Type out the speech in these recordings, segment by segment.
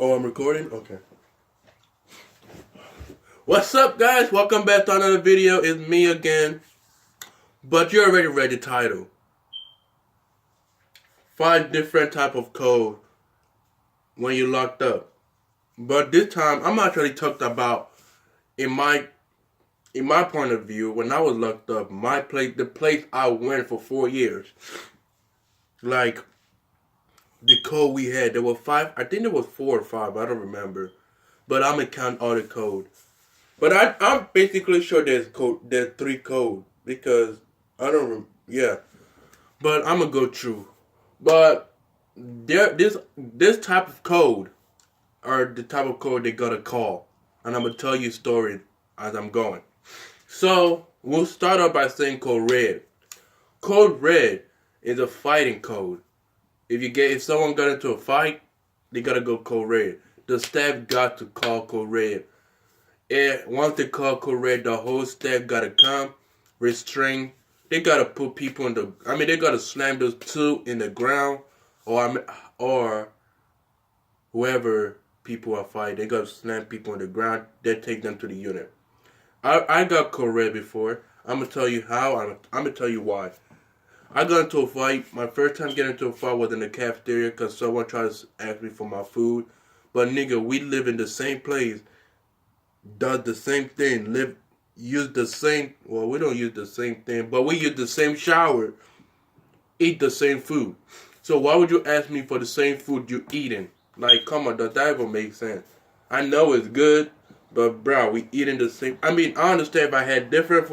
Oh, I'm recording? Okay. What's up, guys? Welcome back to another video. It's me again. But you already read the title. 5 different type of code when you're locked up. But this time, I'm actually talking about in my point of view, when I was locked up, the place I went for 4 years. Like, the code we had, there were 5, I think there was 4 or 5, I don't remember. But I'm gonna count all the code. But I'm basically sure there's 3 code because I don't yeah. But I'm gonna go through. But this type of code are the type of code they gotta call, and I'm gonna tell you a story as I'm going. So we'll start off by saying code red. Code red is a fighting code. If someone got into a fight, they gotta go code red. The staff got to call code red. And once they call code red, the whole staff gotta come, restrain. They gotta put people in the. They gotta slam those 2 in the ground, or whoever people are fighting, they gotta slam people in the ground. They take them to the unit. I got code red before. I'm gonna tell you how. I'm gonna tell you why. I got into a fight. My first time getting into a fight was in the cafeteria because someone tried to ask me for my food. But nigga, we live in the same place. Does the same thing. Use the same. Well, we don't use the same thing, but we use the same shower. Eat the same food. So why would you ask me for the same food you eating? Like, come on, that even make sense. I know it's good, but bro, we eating the same. I understand if I had different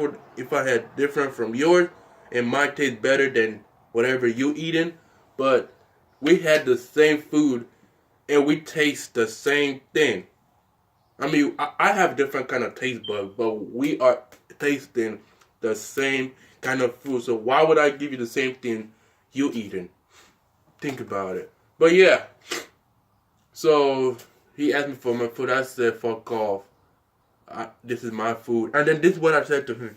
from yours, it might taste better than whatever you eating, but we had the same food and we taste the same thing. I have different kind of taste buds, but we are tasting the same kind of food. So why would I give you the same thing you eating? Think about it. But yeah. So he asked me for my food. I said, fuck off. This is my food. And then this is what I said to him.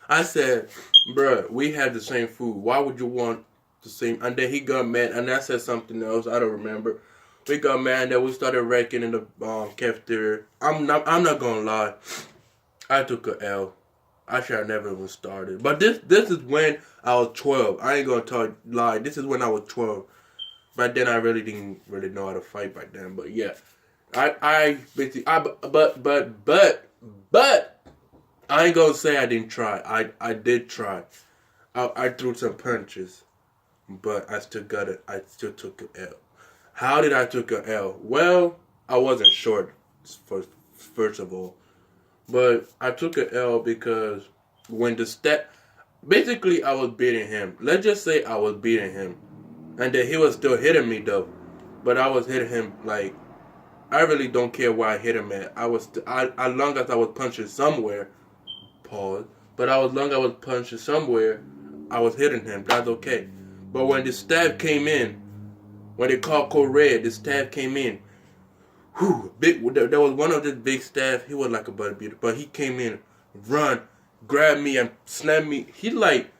I said, bruh, we have the same food. Why would you want the same? And then he got mad. And I said something else. I don't remember. We got mad that we started wrecking in the cafeteria. I'm not gonna lie. I took a L. I should have never even started. But this is when I was 12. I ain't gonna lie. This is when I was 12. But then I really didn't really know how to fight back then. But yeah, I basically but I ain't gonna say I didn't try. I did try. I threw some punches, but I still got it. I still took an L. How did I took an L? Well, I wasn't short, first of all. But I took an L because when basically I was beating him. Let's just say I was beating him. And then he was still hitting me though. But I was hitting him like, I really don't care where I hit him at. As long as I was punching somewhere, pause. But as long as I was punching somewhere, I was hitting him. That's okay. But when the staff came in, when they called code red, the staff came in. There was one of this big staff. He was like a butter beater, but he came in, grabbed me and slammed me. He like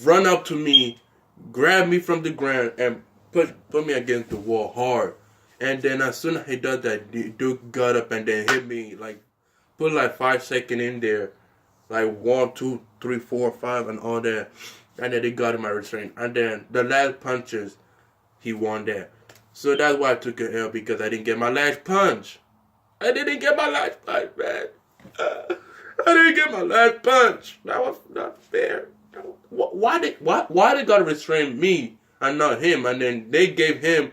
run up to me, grabbed me from the ground and put me against the wall hard. And then as soon as he does that, the dude got up and then hit me like put like 5 seconds in there, like 1, 2, 3, 4, 5, and all that. And then they got him my restraint. And then the last punches, he won that. So that's why I took an L, because I didn't get my last punch. I didn't get my last punch, man. I didn't get my last punch. That was not fair. Why they gotta restrain me and not him? And then they gave him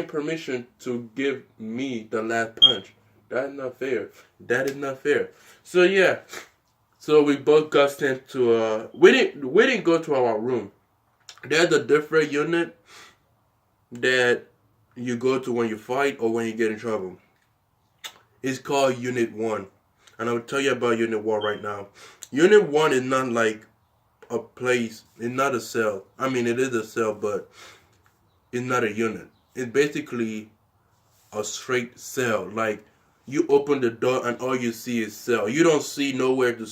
permission to give me the last punch. That's not fair. That is not fair. So yeah. So we both got sent to we didn't go to our room. There's a different unit that you go to when you fight or when you get in trouble. It's called Unit 1. And I'll tell you about Unit 1 right now. Unit 1 is not like a place. It's not a cell. It is a cell, but it's not a unit. It's basically a straight cell. Like, you open the door and all you see is cell. You don't see nowhere to...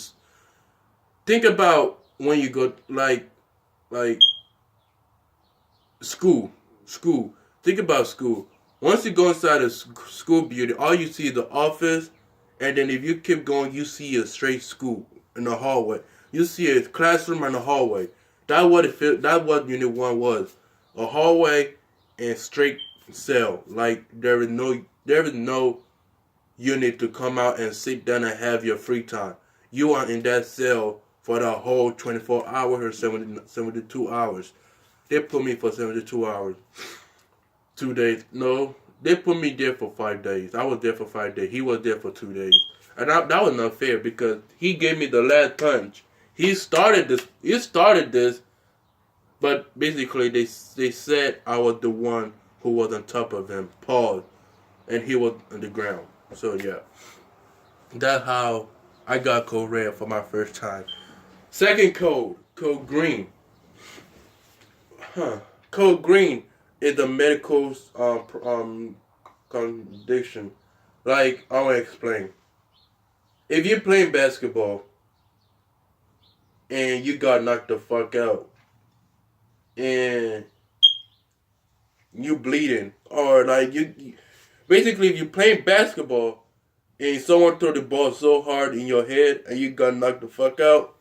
Think about when you go, like school. Think about school. Once you go inside a school building, all you see is the office, and then if you keep going, you see a straight school in the hallway. You see a classroom in the hallway. That what it feel. That what Unit One was. A hallway and straight cell. Like there is no unit to come out and sit down and have your free time. You are in that cell for the whole 24 hours or 72 hours. They put me for 72 hours. 2 days. No, they put me there for 5 days. I was there for 5 days. He was there for 2 days. And that was not fair because he gave me the last punch. He started this. But basically they said I was the one who was on top of him, Paul, and he was on the ground. So yeah, that's how I got code red for my first time. Second code green. Code green is a medical condition. Like I want to explain. If you're playing basketball and you got knocked the fuck out and you bleeding or like you basically if you're playing basketball and someone throw the ball so hard in your head and you got knocked the fuck out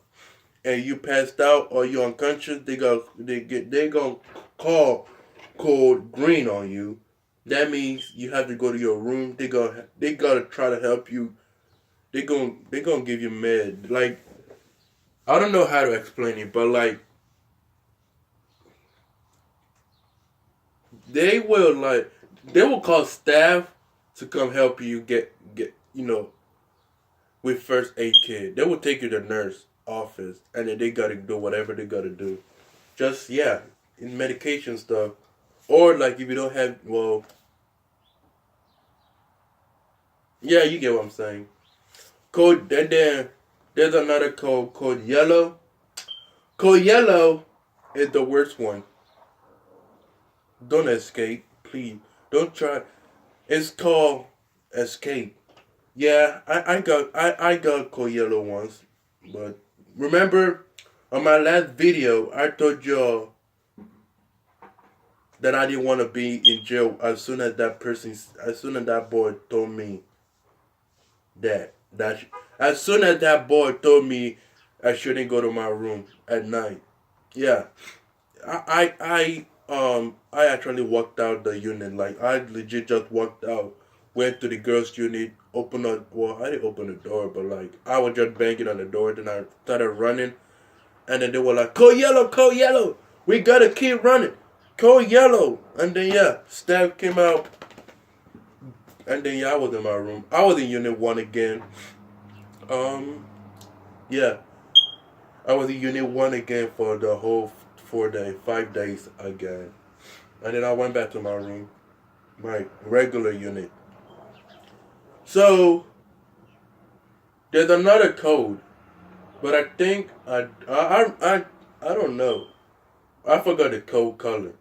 and you passed out or you unconscious, they gonna call code green on you. That means you have to go to your room. They gotta try to help you. They gonna give you med. Like I don't know how to explain it, but like they will call staff to come help you get with first aid kit. They will take you to the nurse office and then they gotta do whatever they gotta do. Just yeah, in medication stuff. Or like if you don't have yeah, you get what I'm saying. Code then there's another code yellow. Code yellow is the worst one. Don't escape, please. Don't try. It's called escape. Yeah, I got code yellow once, but remember on my last video I told y'all that I didn't want to be in jail as soon as that boy told me as soon as that boy told me I shouldn't go to my room at night. Yeah, I actually walked out the unit. Like I legit just walked out, went to the girls' unit, opened up. Well, I didn't open the door, but like I was just banging on the door. Then I started running, and then they were like, code yellow, we gotta keep running, code yellow." And then yeah, staff came out, and then yeah, I was in my room. I was in Unit 1 again. Yeah, I was in Unit 1 again for the whole 5 days again. And then I went back to my room, my regular unit. So, there's another code, but I think, I don't know. I forgot the code color.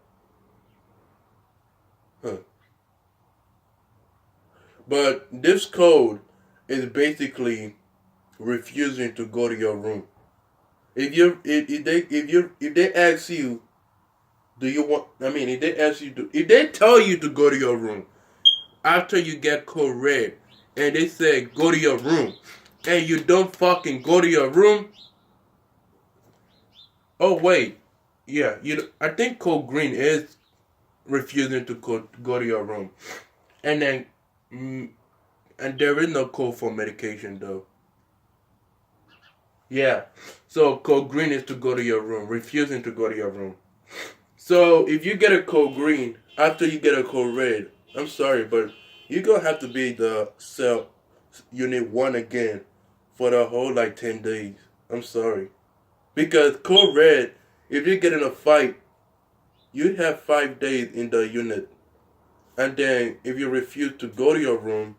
But this code is basically refusing to go to your room. If they ask you, do you want? I mean, if they tell you to go to your room after you get code red, and they say go to your room, and you don't fucking go to your room. Oh wait, yeah, I think code green is refusing to go to your room, and then and there is no code for medication though. Yeah. So code green is to go to your room, refusing to go to your room. So if you get a code green after you get a code red, I'm sorry, but you're gonna have to be the cell unit 1 again for the whole like 10 days. I'm sorry. Because code red, if you get in a fight, you have 5 days in the unit. And then if you refuse to go to your room,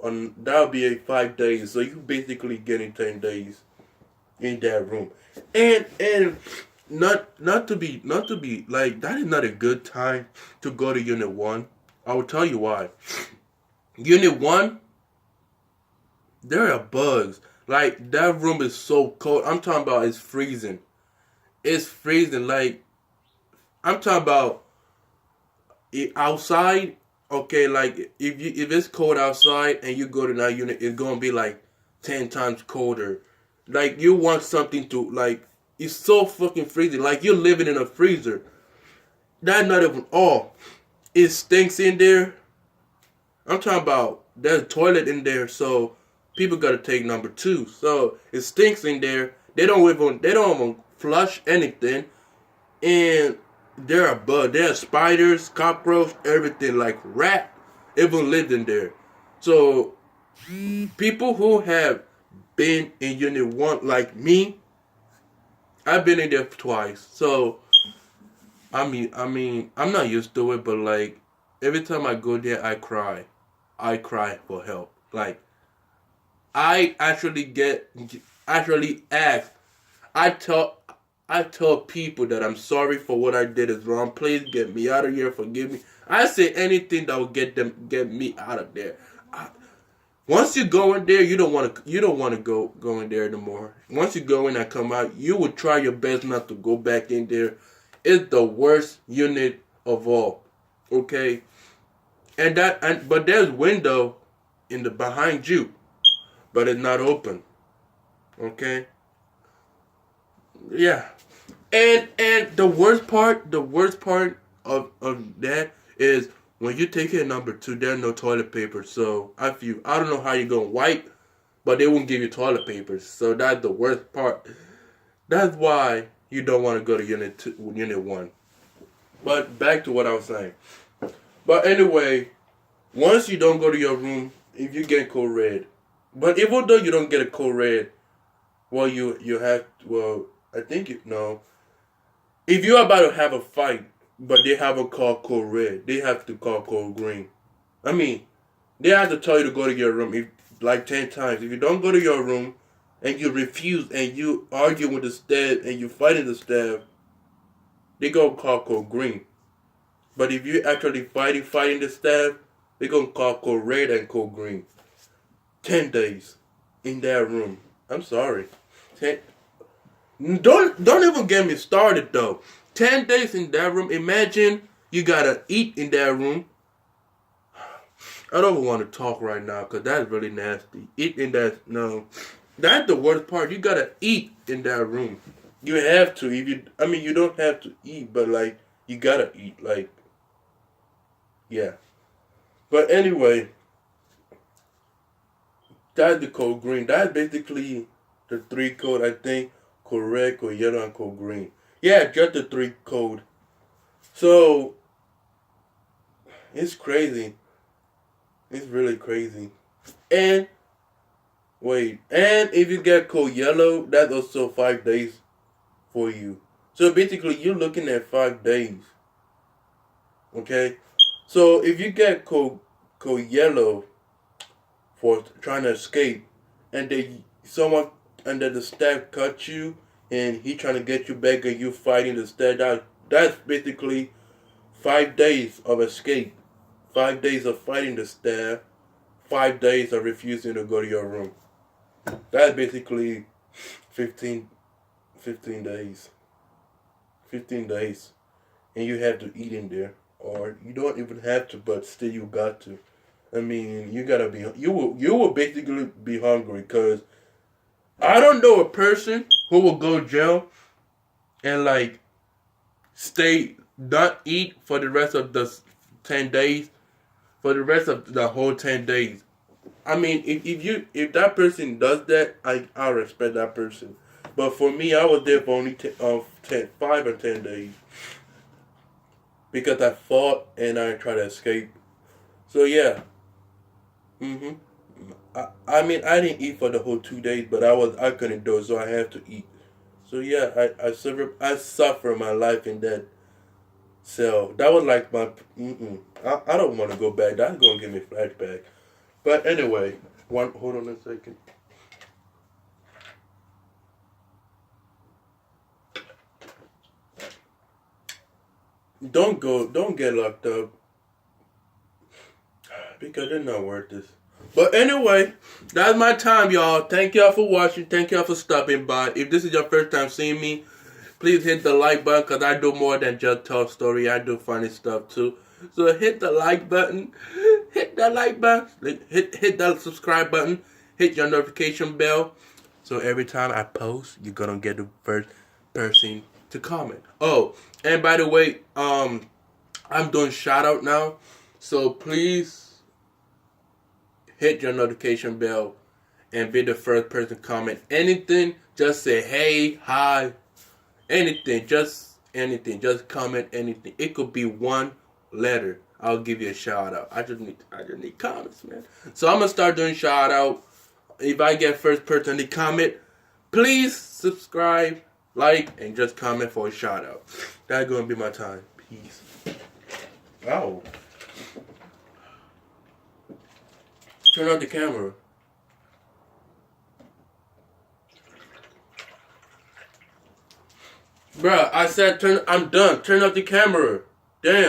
that'll be 5 days. So you basically getting 10 days in that room. And not to be like that is not a good time to go to Unit 1. I will tell you why. Unit 1, there are bugs. Like that room is so cold. I'm talking about it's freezing. It's freezing. Like I'm talking about outside, okay, like if it's cold outside and you go to that unit, it's gonna be like 10 times colder. Like you want something to like it's so fucking freezing. Like you're living in a freezer. That's not even all. It stinks in there. I'm talking about there's a toilet in there, so people gotta take number two. So it stinks in there. They don't even flush anything. And there are bugs. There are spiders, cockroach, everything like rat even lived in there. So people who have been in unit one like me, I've been in there twice. So I mean, I'm not used to it, but like every time I go there, I cry. I cry for help. Like I actually ask. I tell I tell people that I'm sorry for what I did is wrong. Please get me out of here. Forgive me. I say anything that will get me out of there. I, once you go in there, you don't want to go in there anymore. Once you go in and come out, you will try your best not to go back in there. It's the worst unit of all. Okay, but there's window in the behind you, but it's not open. Okay, yeah. And the worst part of that is when you take it number two, there's no toilet paper. So I don't know how you're gonna wipe, but they won't give you toilet paper. So that's the worst part. That's why you don't want to go to unit one. But back to what I was saying. But anyway, once you don't go to your room, if you get code red, but even though you don't get a code red, well you have I think you know. If you're about to have a fight, but they haven't called code red, they have to call code green. I mean, they have to tell you to go to your room if, like 10 times. If you don't go to your room and you refuse and you argue with the staff and you fighting the staff, they gonna call code green. But if you actually fighting the staff, they gonna call code red and code green. 10 days in that room. I'm sorry. 10, don't even get me started though. 10 days in that room. Imagine you gotta eat in that room. I don't want to talk right now because that's really nasty. Eat in that no, that's the worst part. You gotta eat in that room. You have to. If you, I mean, you don't have to eat, but like you gotta eat. Like yeah. But anyway, that's the code green. That's basically the three code. I think code red, code yellow, and code green. Yeah, just the three code. So it's crazy. It's really crazy. And wait, and if you get code yellow, that's also 5 days for you. So basically, you're looking at 5 days. Okay. So if you get code yellow for trying to escape, and they someone under the staff cut you, and he trying to get you back, and you fighting the staff. That's basically 5 days of escape, 5 days of fighting the staff, 5 days of refusing to go to your room. That's basically 15, 15 days. 15 days, and you have to eat in there, or you don't even have to, but still you got to. I mean, you gotta be. You will basically be hungry because I don't know a person who will go jail and like stay not eat for the rest of the 10 days, for the rest of the whole 10 days. I mean, if that person does that, I respect that person. But for me, I was there for only 5 or 10 days because I fought and I tried to escape. So yeah. Mhm. I mean, I didn't eat for the whole 2 days, but I couldn't do it, so I had to eat. So yeah, I suffer my life in that cell. That was like my I don't want to go back. That's gonna give me flashback. But anyway, hold on a second. Don't get locked up because they're not worth this. But anyway, that's my time, y'all. Thank y'all for watching. Thank y'all for stopping by. If this is your first time seeing me, please hit the like button because I do more than just tell story. I do funny stuff too. So hit the like button. Hit that like button. Hit that subscribe button. Hit your notification bell. So every time I post, you're gonna get the first person to comment. Oh, and by the way, I'm doing shout out now. So please hit your notification bell and be the first person to comment. Anything, just say hey, hi, anything, just anything. Just comment anything. It could be one letter. I'll give you a shout out. I just need comments, man. So I'm gonna start doing shout out. If I get first person to comment, please subscribe, like, and just comment for a shout out. That's gonna be my time. Peace. Oh. Turn on the camera. Bruh, I said I'm done. Turn off the camera. Damn.